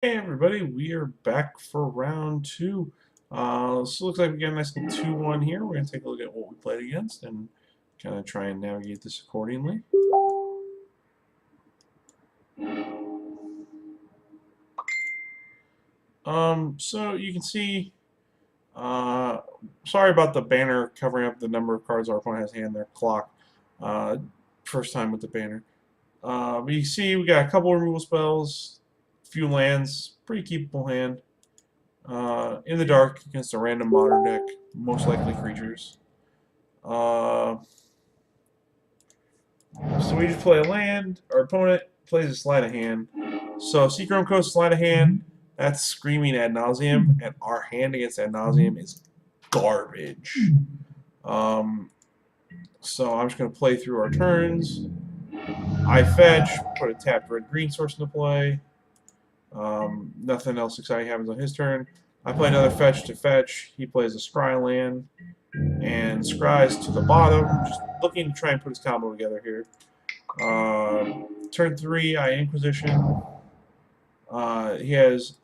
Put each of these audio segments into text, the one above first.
Hey everybody, we are back for round two. So it looks like we got a nice little 2-1 here. We're going to take a look at what we played against and kind of try and navigate this accordingly. So you can see, uh, sorry about the banner covering up the number of cards our opponent has in hand, their clock. Uh, First time with the banner. But you see we got a couple removal spells, a few lands, pretty keepable hand. In the dark against a random modern deck, most likely creatures. Uh, so we just play a land. Our opponent plays a sleight of hand. So Seachrome Coast sleight of hand. That's screaming ad nauseum, and our hand against ad nauseum is garbage. Um, so I'm just gonna play through our turns. I fetch, put a tapped red green source into play. Nothing else exciting happens on his turn. I play another fetch to fetch. He plays a scry land and scries to the bottom, just looking to try and put his combo together here. Turn 3, I Inquisition. He has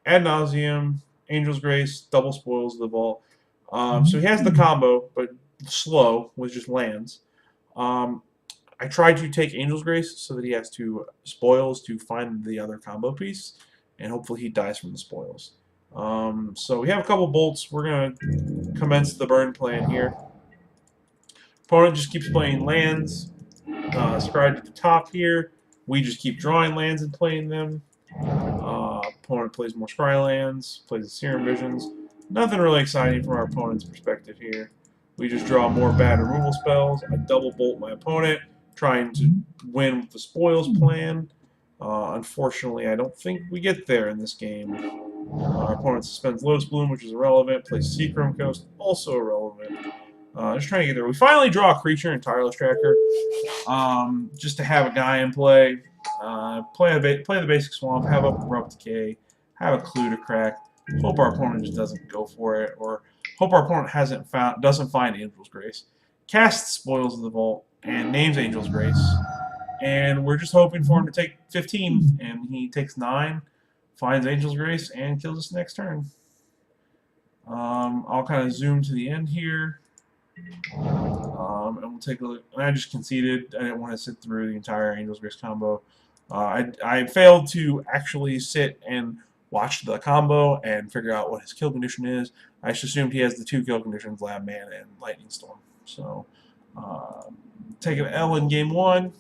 Ad Nauseam, Angel's Grace, double spoils the vault. So he has the combo, but slow with just lands. I tried to take Angel's Grace so that he has to spoils to find the other combo piece, and hopefully he dies from the spoils. So we have a couple bolts. We're going to commence the burn plan here. Opponent just keeps playing lands. Scribed at the top here. We just keep drawing lands and playing them. Opponent plays more scry lands, plays the Serum Visions. Nothing really exciting from our opponent's perspective here. We just draw more bad removal spells. I double bolt my opponent, trying to win with the spoils plan. Unfortunately, I don't think we get there in this game. Our opponent suspends Lotus Bloom, which is irrelevant. Plays Seachrome Coast, also irrelevant. Just trying to get there. We finally draw a creature in Tireless Tracker, just to have a guy in play. Play the basic swamp, have a Abrupt Decay, have a Clue to crack. Hope our opponent just doesn't go for it, or hope our opponent doesn't find Angel's Grace. Casts Spoils of the Vault and names Angel's Grace, and we're just hoping for him to take 15, and he takes 9, finds Angel's Grace, and kills us next turn. I'll kind of zoom to the end here. And we'll take a look. And I just conceded. I didn't want to sit through the entire Angel's Grace combo. I failed to actually sit and watch the combo and figure out what his kill condition is. I just assumed he has the 2 kill conditions, Lab Man and Lightning Storm. So, taking an L in game 1.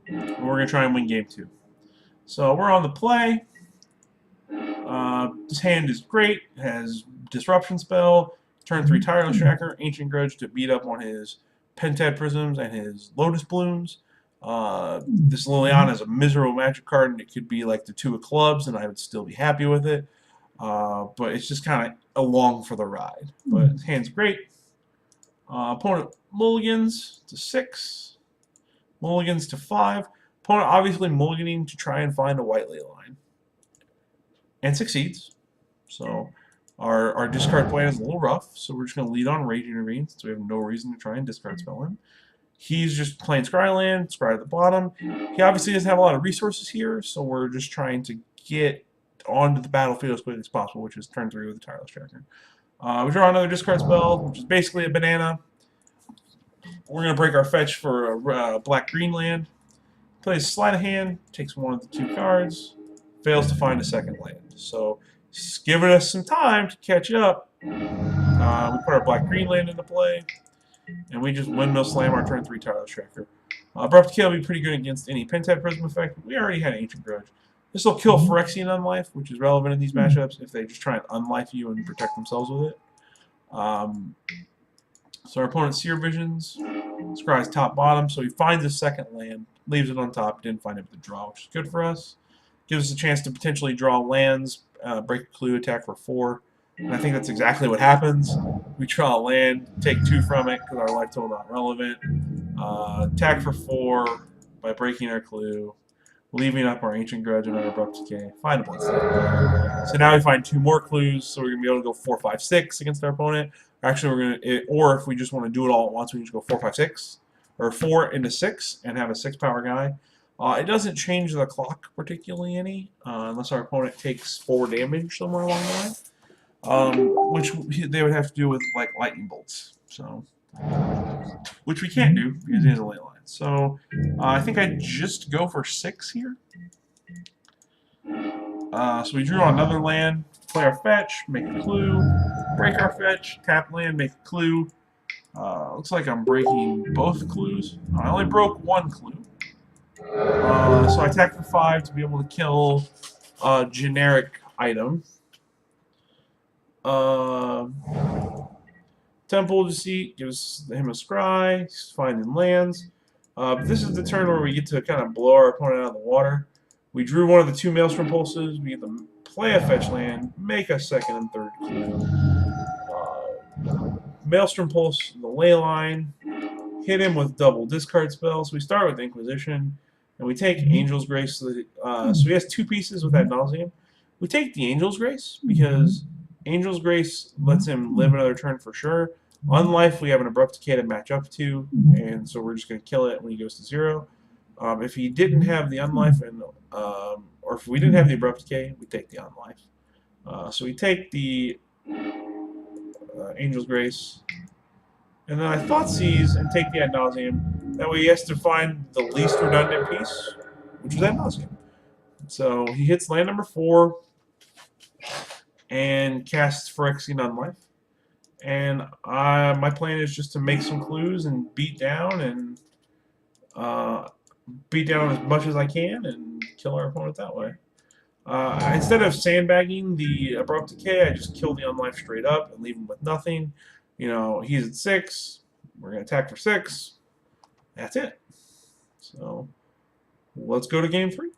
And we're going to try and win game 2. So we're on the play. This hand is great. It has Disruption Spell, Turn 3 Tireless Tracker, Ancient Grudge to beat up on his Pentad Prisms and his Lotus Blooms. This Liliana is a miserable magic card, and it could be like the 2 of clubs, and I would still be happy with it. But it's just kind of along for the ride. But his hand's great. Opponent mulligans to 6. Mulligans to 5. Opponent obviously mulliganing to try and find a white ley line. And succeeds. So our discard plan is a little rough, so we're just going to lead on Raging Ravine, so we have no reason to try and discard spell him. He's just playing Scryland, Scry at the bottom. He obviously doesn't have a lot of resources here, so we're just trying to get onto the battlefield as quickly as possible, which is turn 3 with the Tireless Tracker. We draw another discard spell, which is basically a banana. We're going to break our fetch for a black-green land. Plays Sleight of Hand, takes one of the 2 cards, fails to find a second land. So it's giving us some time to catch up. We put our black-green land into play, and we just windmill slam our turn 3 Tireless Tracker. Abrupt Kill will be pretty good against any Pentad Prism effect. We already had Ancient Grudge. This will kill Phyrexian Unlife, which is relevant in these matchups if they just try and unlife you and protect themselves with it. So our opponent's Seer Visions, scries top bottom, so he finds a second land, leaves it on top, didn't find it with the draw, which is good for us. Gives us a chance to potentially draw lands, break a clue, attack for 4. And I think that's exactly what happens. We draw a land, take 2 from it because our life total not relevant. Attack for 4 by breaking our clue, leaving up our Ancient Grudge and our Abrupt Decay. Find a Bloodstained. So now we find 2 more clues, so we're going to be able to go 4, 5, 6 against our opponent. Actually, we're going to, or if we just want to do it all at once, we can just go 4, 5, 6, or 4 into 6 and have a 6 power guy. It doesn't change the clock particularly any, unless our opponent takes 4 damage somewhere along the line, which they would have to do with like lightning bolts. So, which we can't do because he has a ley line. So, I think I just go for 6 here. So we drew on another land, play our fetch, make a clue, break our fetch, tap land, make a clue. Looks like I'm breaking both clues. I only broke 1 clue. So I attack for 5 to be able to kill a generic item. Temple Deceit gives him a scry. He's finding lands. But this is the turn where we get to kind of blow our opponent out of the water. We drew one of the 2 Maelstrom Pulses. We get to play a fetch land, make a second and third clue. Maelstrom Pulse, the ley line, hit him with double discard spells. We start with Inquisition, and we take Angel's Grace. So he has 2 pieces with that Nauseam. We take the Angel's Grace because Angel's Grace lets him live another turn for sure. On life, we have an Abrupt Decay to match up to, and so we're just going to kill it when he goes to 0. If he didn't have the Unlife, or if we didn't have the Abrupt Decay, we take the Unlife. So we take the Angel's Grace, and then I Thought Seize and take the Ad Nauseam. That way he has to find the least redundant piece, which is Ad Nauseam. So he hits land number 4 and casts Phyrexian Unlife. And my plan is just to make some clues and beat down as much as I can and kill our opponent that way. Instead of sandbagging the Abrupt Decay, I just kill the Unlife straight up and leave him with nothing. You know, he's at 6. We're going to attack for 6. That's it. So, let's go to game 3.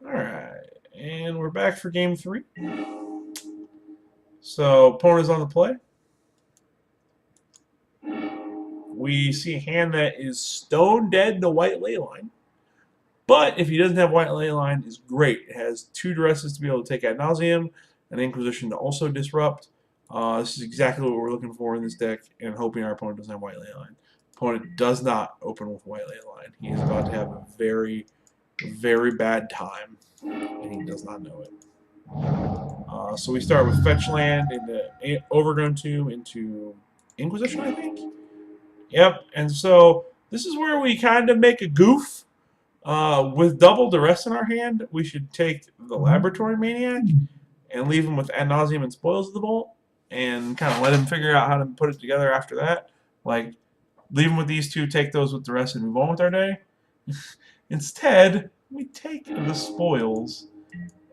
Alright, and we're back for game 3. So, opponent is on the play. We see a hand that is stone dead to white ley line. But if he doesn't have white ley line, it's great. It has 2 duresses to be able to take Ad Nauseam, and Inquisition to also disrupt. This is exactly what we're looking for in this deck, and hoping our opponent doesn't have white ley line. Opponent does not open with white ley line. He is about to have a very, very bad time, and he does not know it. So we start with fetch land into Overgrown Tomb into Inquisition, I think. Yep, and so this is where we kind of make a goof. With double duress in our hand, we should take the Laboratory Maniac and leave him with Ad Nauseam and Spoils of the Vault, and kind of let him figure out how to put it together after that. Like, leave him with these 2, take those with duress, and move on with our day. Instead, we take the Spoils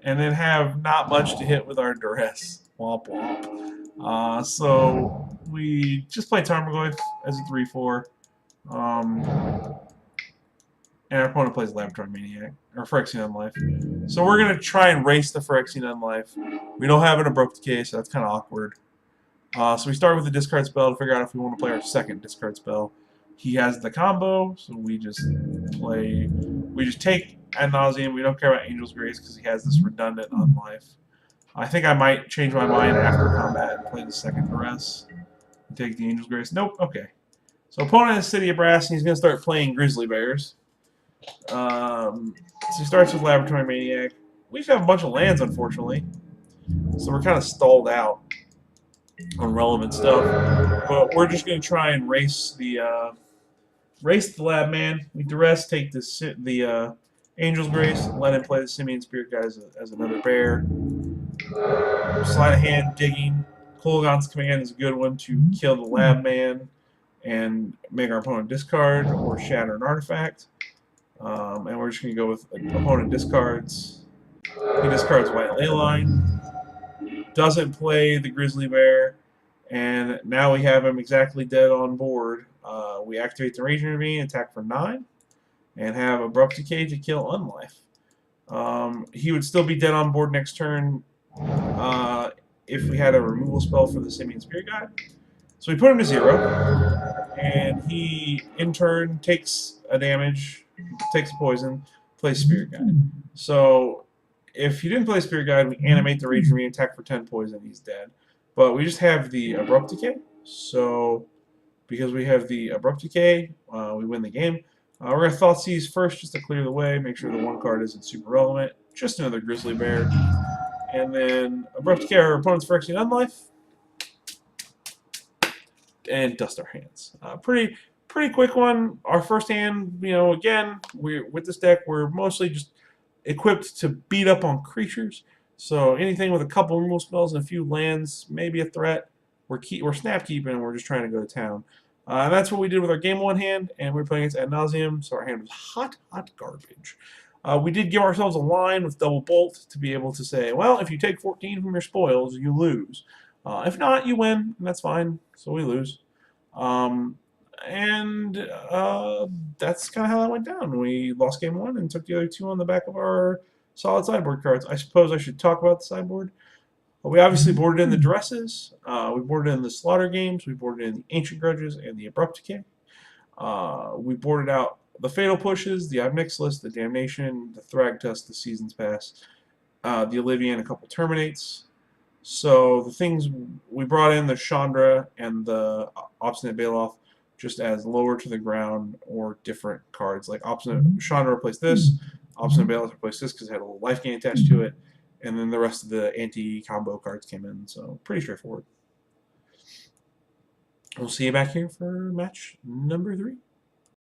and then have not much to hit with our duress. Womp womp. So we just play Tarmogoyf as a 3/4. And our opponent plays Laboratory Maniac, or Phyrexian Unlife. So we're going to try and race the Phyrexian Unlife. We don't have an Abrupt Decay, so that's kind of awkward. So we start with the discard spell to figure out if we want to play our second discard spell. He has the combo, so we just take Ad Nauseam. We don't care about Angel's Grace because he has this redundant Unlife. I think I might change my mind after combat and play the second duress. Take the Angel's Grace. Nope, okay. So opponent is City of Brass, and he's going to start playing Grizzly Bears. So he starts with Laboratory Maniac. We just have a bunch of lands, unfortunately. So we're kind of stalled out on relevant stuff. But we're just going to try and race the Lab Man. We duress, take the Angel's Grace, and let him play the Simian Spirit Guide as another bear. Sleight of hand, digging. Kolaghan's Command is a good one to kill the Lab Man and make our opponent discard or shatter an artifact. And we're just going to go with opponent discards. He discards white ley line. Doesn't play the Grizzly Bear. And now we have him exactly dead on board. We activate the Rage Intervene, attack for 9, and have Abrupt Decay to kill Unlife. He would still be dead on board next turn if we had a removal spell for the Simian Spirit Guide. So we put him to 0, and he, in turn, takes a damage, takes a poison, plays Spirit Guide. So if he didn't play Spirit Guide, we animate the Rage Intervene, attack for 10 poison, he's dead. But we just have the Abrupt Decay, so because we have the Abrupt Decay, we win the game. We're going to Thoughtseize first just to clear the way, make sure the one card isn't super relevant. Just another Grizzly Bear. And then Abrupt Decay our opponent's Phyrexian Unlife. And dust our hands. Pretty quick one. Our first hand, again, with this deck, we're mostly just equipped to beat up on creatures. So anything with a couple removal spells and a few lands may be a threat. We're snap keeping and we're just trying to go to town. And that's what we did with our game one hand, and we were playing against Ad Nauseam, so our hand was hot garbage. We did give ourselves a line with double bolt to be able to say, well, if you take 14 from your spoils, you lose. If not, you win, and that's fine. So we lose. And that's kind of how that went down. We lost game one and took the other two on the back of our solid sideboard cards. I suppose I should talk about the sideboard. Well, we obviously boarded in the dresses. We boarded in the slaughter games. We boarded in the ancient grudges and the abrupt decay. We boarded out the fatal pushes, the Obnixilus, the damnation, the Thragtusk, the seasons pass, the Olivia, and a couple terminates. So the things we brought in, the Chandra and the Obstinate Baloth, just as lower to the ground or different cards. Like Chandra replaced this, Obstinate Baloth replaced this because it had a little life gain attached to it, and then the rest of the anti-combo cards came in. So pretty straightforward. We'll see you back here for match number 3.